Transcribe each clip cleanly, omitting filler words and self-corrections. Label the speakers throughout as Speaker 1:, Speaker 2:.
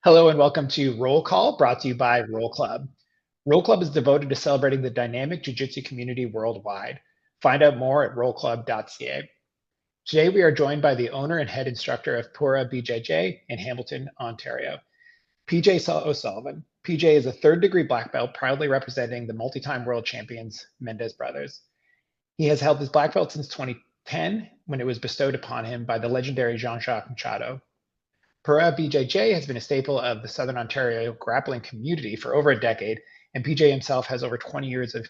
Speaker 1: Hello and welcome to Roll Call, brought to you by Roll Club. Roll Club is devoted to celebrating the dynamic Jiu-Jitsu community worldwide. Find out more at rollclub.ca. Today we are joined by the owner and head instructor of Pura BJJ in Hamilton, Ontario, PJ O'Sullivan. PJ is a third-degree black belt proudly representing the multi-time world champions Mendes Brothers. He has held his black belt since 2010 when it was bestowed upon him by the legendary Jean-Jacques Machado. Pura BJJ has been a staple of the Southern Ontario grappling community for over a decade, and PJ himself has over 20 years of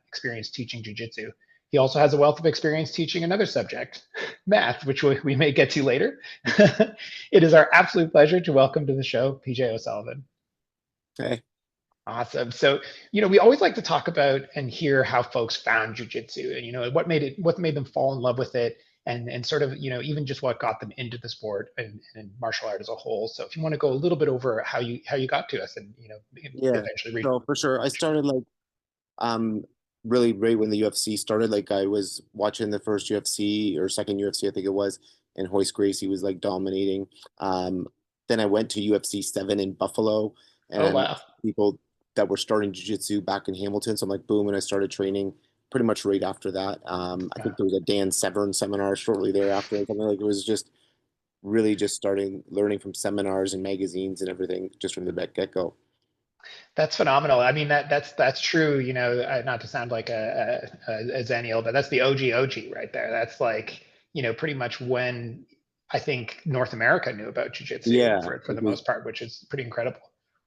Speaker 1: experience teaching Jiu-Jitsu. He also has a wealth of experience teaching another subject, math, which we may get to later. It is our absolute pleasure to welcome to the show PJ O'Sullivan.
Speaker 2: Okay.
Speaker 1: Awesome. So, we always like to talk about and hear how folks found Jiu-Jitsu and, what made them fall in love with it and sort of, even just what got them into the sport and martial art as a whole. So if you want to go a little bit over how you got to us and,
Speaker 2: Yeah.
Speaker 1: eventually reach.
Speaker 2: So for sure, I started um really right when the UFC started. Like I was watching the first UFC or second UFC, I think it was, and Hoist Gracie was like dominating. Then I went to UFC 7 in Buffalo, and
Speaker 1: Oh,
Speaker 2: I met
Speaker 1: wow.
Speaker 2: people that were starting jiu-jitsu back in Hamilton. So I'm like, boom, and I started training pretty much right after that. I
Speaker 1: Yeah.
Speaker 2: think there was a Dan Severn seminar shortly thereafter. Something like it was just really just starting learning from seminars and magazines and everything just from the get-go.
Speaker 1: That's phenomenal. I mean, that's true, not to sound like a Zennial, but that's the OG right there. That's like, pretty much when I think North America knew about Jiu-Jitsu
Speaker 2: Yeah,
Speaker 1: for
Speaker 2: it
Speaker 1: the
Speaker 2: was.
Speaker 1: most part, which is pretty incredible.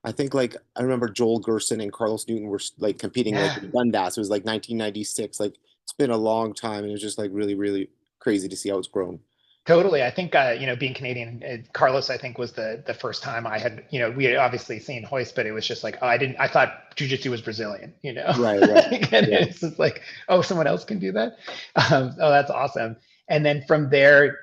Speaker 2: I think like I remember Joel Gerson and Carlos Newton were like competing like
Speaker 1: Yeah.
Speaker 2: in Dundas. It was like 1996. Like it's been a long time, and it was just like really, really crazy to see how it's grown.
Speaker 1: Totally. I think being Canadian, Carlos, I think was the first time I had, we had obviously seen hoist, but it was just like, oh, I thought jujitsu was Brazilian,
Speaker 2: Right, right.
Speaker 1: and
Speaker 2: Yeah,
Speaker 1: it's just like, oh, someone else can do that. Oh, that's awesome. And then from there,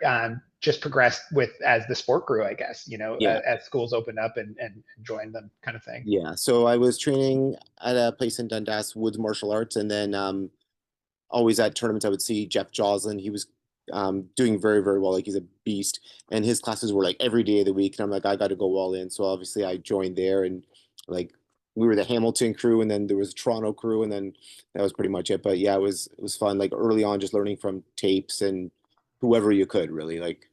Speaker 1: just progressed with as the sport grew, I guess,
Speaker 2: yeah,
Speaker 1: as schools opened up and joined them, kind of thing.
Speaker 2: yeah. So I was training at a place in Dundas, Woods Martial Arts, and then always at tournaments I would see Jeff Joslin. He was doing very, very well. Like he's a beast, and his classes were like every day of the week. And I'm like, I got to go all in. So obviously I joined there, and like we were the Hamilton crew, and then there was a Toronto crew, and then that was pretty much it. But yeah, it was fun. Like early on, just learning from tapes and whoever you could really like.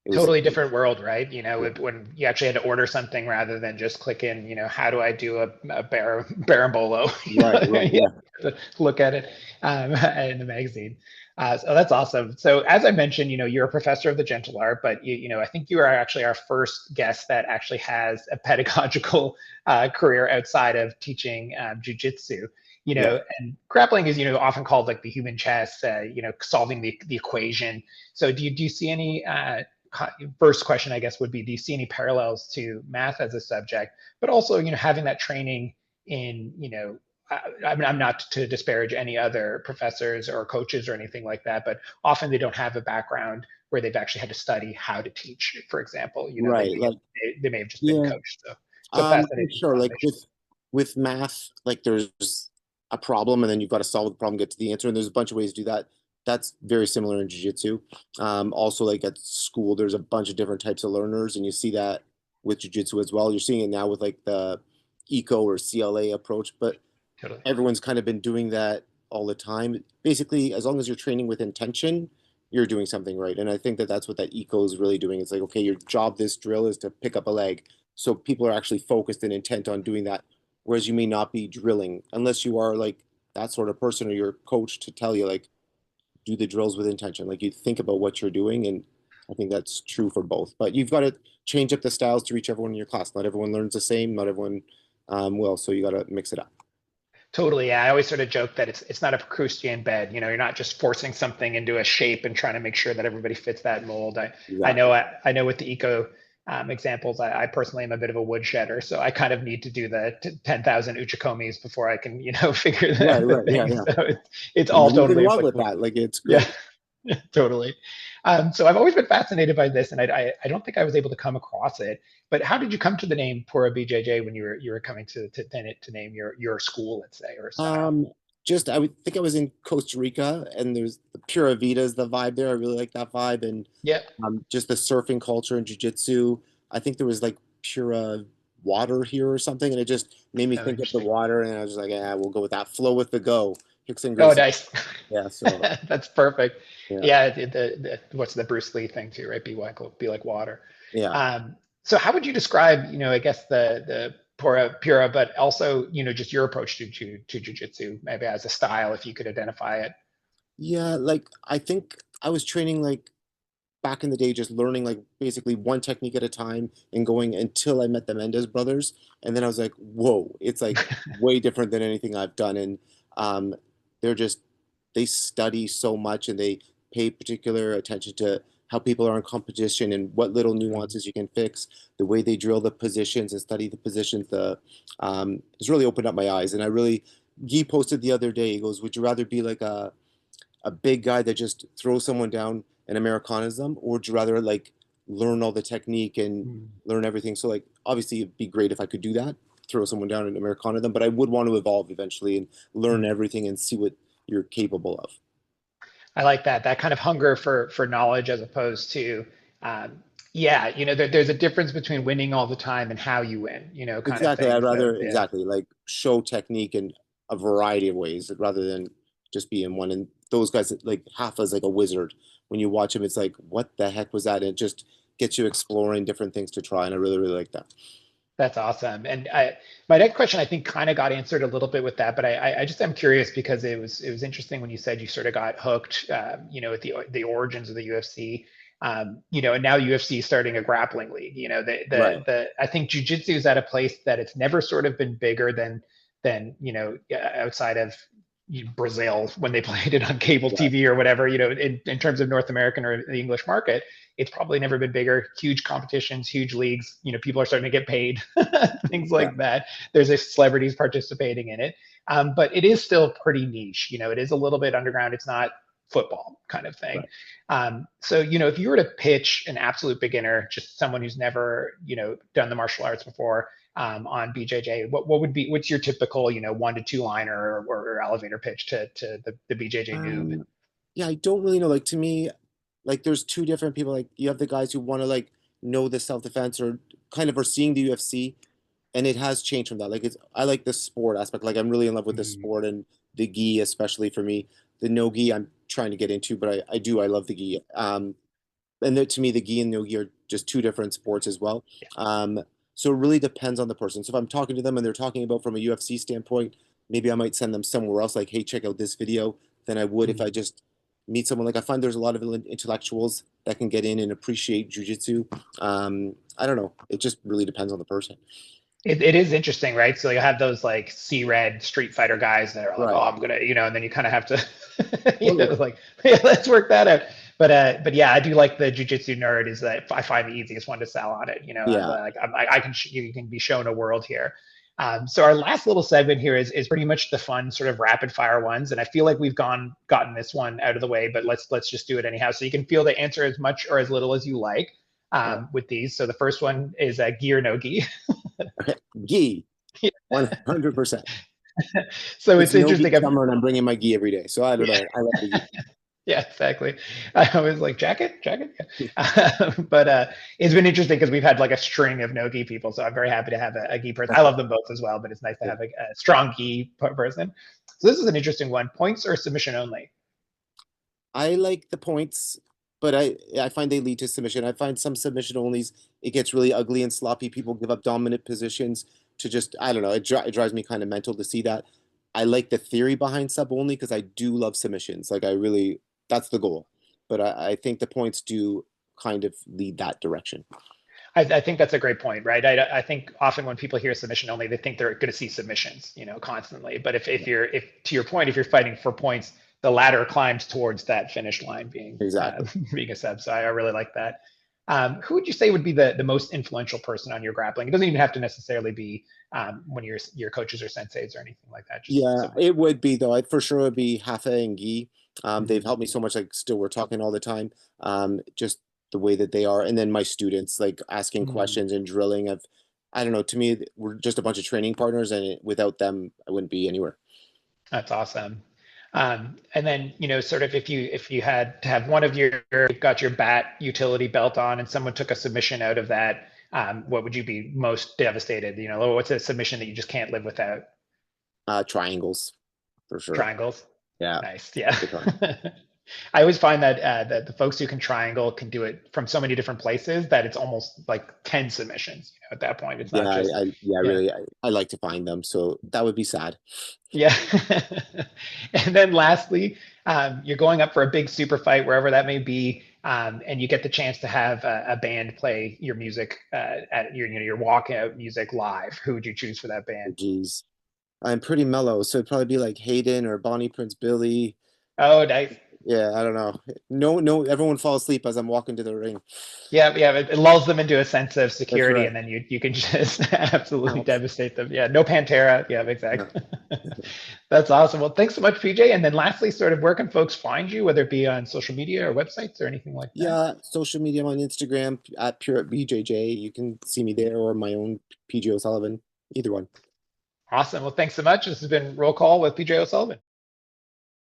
Speaker 2: It was
Speaker 1: Totally different world, right?
Speaker 2: yeah,
Speaker 1: When you actually had to order something rather than just click in, how do I do a berimbolo?
Speaker 2: right, right,
Speaker 1: You
Speaker 2: yeah,
Speaker 1: have to look at it in the magazine. So that's awesome. So as I mentioned, you're a professor of the gentle art, but I think you are actually our first guest that actually has a pedagogical career outside of teaching jujitsu.
Speaker 2: yeah.
Speaker 1: And grappling is, often called like the human chess, solving the equation. So do you see any first question, I guess, would be, do you see any parallels to math as a subject, but also, having that training in, I mean, I'm not to disparage any other professors or coaches or anything like that, but often they don't have a background where they've actually had to study how to teach, for example,
Speaker 2: Right, like
Speaker 1: they may have just been
Speaker 2: yeah.
Speaker 1: coached. So
Speaker 2: For
Speaker 1: fascinating
Speaker 2: sure. Like
Speaker 1: foundation.
Speaker 2: with math, like there's a problem and then you've got to solve the problem, get to the answer, and there's a bunch of ways to do that. That's very similar in jiu-jitsu. Also, like at school, there's a bunch of different types of learners, and you see that with jiu-jitsu as well. You're seeing it now with like the eco or CLA approach, but
Speaker 1: Totally.
Speaker 2: everyone's kind of been doing that all the time. Basically, as long as you're training with intention, you're doing something right. And I think that that's what that eco is really doing. It's like, okay, your job this drill is to pick up a leg. So people are actually focused and intent on doing that. Whereas you may not be drilling unless you are like that sort of person or your coach to tell you like do the drills with intention. Like you think about what you're doing, and I think that's true for both. But you've got to change up the styles to reach everyone in your class. Not everyone learns the same. Not everyone will. So you got to mix it up.
Speaker 1: Totally. Yeah. I always sort of joke that it's not a Precrustian bed. You're not just forcing something into a shape and trying to make sure that everybody fits that mold.
Speaker 2: Exactly.
Speaker 1: I know with the eco examples, I personally am a bit of a woodshedder, so I kind of need to do the 10,000 uchikomis before I can, figure
Speaker 2: Right,
Speaker 1: the
Speaker 2: right. Yeah,
Speaker 1: thing.
Speaker 2: yeah.
Speaker 1: So it's
Speaker 2: And
Speaker 1: all
Speaker 2: nothing
Speaker 1: totally
Speaker 2: wrong with
Speaker 1: applicable.
Speaker 2: that. Like it's
Speaker 1: Yeah.
Speaker 2: great.
Speaker 1: Totally. So I've always been fascinated by this, and I don't think I was able to come across it. But how did you come to the name Pura BJJ when you were coming to name your school, let's say, or style?
Speaker 2: Um, just I would think I was in Costa Rica, and there's the Pura Vida's the vibe there. I really like that vibe, and
Speaker 1: Yeah.
Speaker 2: just the surfing culture and jujitsu. I think there was like Pura. water here or something, and it just made me
Speaker 1: Oh,
Speaker 2: think of the
Speaker 1: interesting.
Speaker 2: water, and I was just like, yeah, we'll go with that. Flow with the go. Hickson
Speaker 1: Oh,
Speaker 2: Gracie.
Speaker 1: nice.
Speaker 2: Yeah. So
Speaker 1: That's perfect.
Speaker 2: yeah,
Speaker 1: Yeah, what's the Bruce Lee thing too, right? Be like water.
Speaker 2: yeah.
Speaker 1: So how would you describe, I guess the Pura, but also, just your approach to jujitsu, maybe as a style, if you could identify it.
Speaker 2: Yeah, like I think I was training like back in the day, just learning like basically one technique at a time and going until I met the Mendes brothers. And then I was like, whoa, it's like way different than anything I've done. And um, they're just, they study so much and they pay particular attention to how people are in competition and what little
Speaker 1: Mm.
Speaker 2: nuances you can fix, the way they drill the positions and study the positions. It's really opened up my eyes. And I really, Guy posted the other day, he goes, would you rather be like a big guy that just throws someone down and Americanas them, or would you rather like learn all the technique and
Speaker 1: Mm.
Speaker 2: learn everything? So like obviously it'd be great if I could do that, throw someone down and Americana them, but I would want to evolve eventually and learn
Speaker 1: Mm.
Speaker 2: everything and see what you're capable of.
Speaker 1: I like that kind of hunger for knowledge as opposed to, um, yeah, there's a difference between winning all the time and how you win, kind of
Speaker 2: Exactly.
Speaker 1: thing.
Speaker 2: I'd
Speaker 1: So
Speaker 2: rather
Speaker 1: yeah.
Speaker 2: exactly like show technique in a variety of ways rather than just be in one. And those guys like Hafa's like a wizard. When you watch him, it's like, what the heck was that? And it just gets you exploring different things to try. And I really, really like that.
Speaker 1: That's awesome. And my next question, I think, kind of got answered a little bit with that, but I just am curious because it was interesting when you said you sort of got hooked, at the origins of the UFC, and now UFC is starting a grappling league.
Speaker 2: Right.
Speaker 1: I think jujitsu is at a place that it's never sort of been bigger than outside of Brazil when they played it on cable
Speaker 2: Right.
Speaker 1: TV or whatever. In terms of North American or the English market, it's probably never been bigger. Huge competitions, huge leagues. People are starting to get paid, things
Speaker 2: Yeah.
Speaker 1: like that. There's celebrities participating in it, but it is still pretty niche. It is a little bit underground. It's not football kind of thing.
Speaker 2: Right.
Speaker 1: So if you were to pitch an absolute beginner, just someone who's never done the martial arts before, on BJJ, what's your typical 1 to 2 liner or elevator pitch to the BJJ noob?
Speaker 2: Um, yeah, I don't really know. Like to me, like there's two different people. Like you have the guys who want to like know the self-defense or kind of are seeing the UFC, and it has changed from that. Like it's I like the sport aspect. Like I'm really in love with the
Speaker 1: Mhm.
Speaker 2: sport and the gi, especially for me. The no gi I'm trying to get into, but I love the gi. And to me, the gi and no gi are just two different sports as well. Um, so it really depends on the person. So if I'm talking to them and they're talking about from a UFC standpoint, maybe I might send them somewhere else, like, hey, check out this video, than I would if I
Speaker 1: Mhm.
Speaker 2: just meet someone. Like I find there's a lot of intellectuals that can get in and appreciate jujitsu. I don't know. It just really depends on the person.
Speaker 1: It is interesting, right? So you have those like C-Red Street Fighter guys that are like, oh,
Speaker 2: Right.
Speaker 1: I'm gonna, and then you kind of have to,
Speaker 2: Totally.
Speaker 1: like, yeah, let's work that out. But yeah, I do like the jujitsu nerd. Is that I find the easiest one to sell on it. I'm
Speaker 2: Yeah.
Speaker 1: like, I can, you can be shown a world here. So our last little segment here is pretty much the fun sort of rapid fire ones, and I feel like we've gotten this one out of the way, but let's just do it anyhow. So you can feel the answer as much or as little as you like,
Speaker 2: Okay.
Speaker 1: with these. So the first one is gi or no gi.
Speaker 2: Okay. Gi, 100%.
Speaker 1: So
Speaker 2: It's
Speaker 1: it's
Speaker 2: no gi
Speaker 1: interesting.
Speaker 2: summer and I'm bringing my gi every day. So I don't
Speaker 1: Yeah,
Speaker 2: know. I love the gi.
Speaker 1: yeah, exactly. I was like, jacket. Yeah. But it's been interesting because we've had like a string of no gi people. So I'm very happy to have a gi person. I love them both as well, but it's nice to
Speaker 2: Yeah.
Speaker 1: have a strong gi person. So this is an interesting one. Points or submission only?
Speaker 2: I like the points, but I find they lead to submission. I find some submission onlys, it gets really ugly and sloppy. People give up dominant positions to just, I don't know, it drives me kind of mental to see that. I like the theory behind sub only because I do love submissions. Like I really, that's the goal. But I think the points do kind of lead that direction.
Speaker 1: I think that's a great point, right? I think often when people hear submission only, they think they're going to see submissions, constantly. But if to your point, if you're fighting for points, the ladder climbs towards that finish line being
Speaker 2: Exactly.
Speaker 1: being a sub. So I really like that. Who would you say would be the most influential person on your grappling? It doesn't even have to necessarily be one of your coaches or senseis or anything like that. Just
Speaker 2: Yeah,
Speaker 1: someone.
Speaker 2: it would be though. I for sure would be Hafa and Guy. They've
Speaker 1: Mhm.
Speaker 2: helped me so much. Like still, we're talking all the time. Just the way that they are, and then my students like asking
Speaker 1: Mhm.
Speaker 2: questions and drilling. I don't know. To me, we're just a bunch of training partners, and without them, I wouldn't be anywhere.
Speaker 1: That's awesome. And then, sort of if you had to have one of you've got your bat utility belt on and someone took a submission out of that, what would you be most devastated? You know, what's a submission that you just can't live without?
Speaker 2: Triangles, for sure.
Speaker 1: Triangles.
Speaker 2: Yeah.
Speaker 1: Nice. Yeah.
Speaker 2: Good one.
Speaker 1: I always find that that the folks who can triangle can do it from so many different places that it's almost like 10 submissions. You know, at that point, it's
Speaker 2: Yeah,
Speaker 1: not just yeah,
Speaker 2: really, I like to find them. So that would be sad.
Speaker 1: yeah. And then lastly, you're going up for a big super fight wherever that may be, and you get the chance to have a band play your music at your your walkout music live. Who would you choose for that band?
Speaker 2: Geez. I'm pretty mellow, so it'd probably be like Hayden or Bonnie Prince Billy.
Speaker 1: Oh, nice.
Speaker 2: Yeah, I don't know. No, everyone falls asleep as I'm walking to the ring.
Speaker 1: Yeah, yeah, it lulls them into a sense of
Speaker 2: That's
Speaker 1: security,
Speaker 2: right.
Speaker 1: and then you can just absolutely
Speaker 2: Ouch.
Speaker 1: devastate them. Yeah, no Pantera. Yeah,
Speaker 2: No.
Speaker 1: exactly. That's awesome. Well, thanks so much, PJ. And then lastly, sort of where can folks find you, whether it be on social media or websites or anything like that?
Speaker 2: Yeah, social media, on Instagram at Pura BJJ. You can see me there, or my own PJ Sullivan. Either one.
Speaker 1: Awesome. Well, thanks so much. This has been Roll Call with PJ O'Sullivan.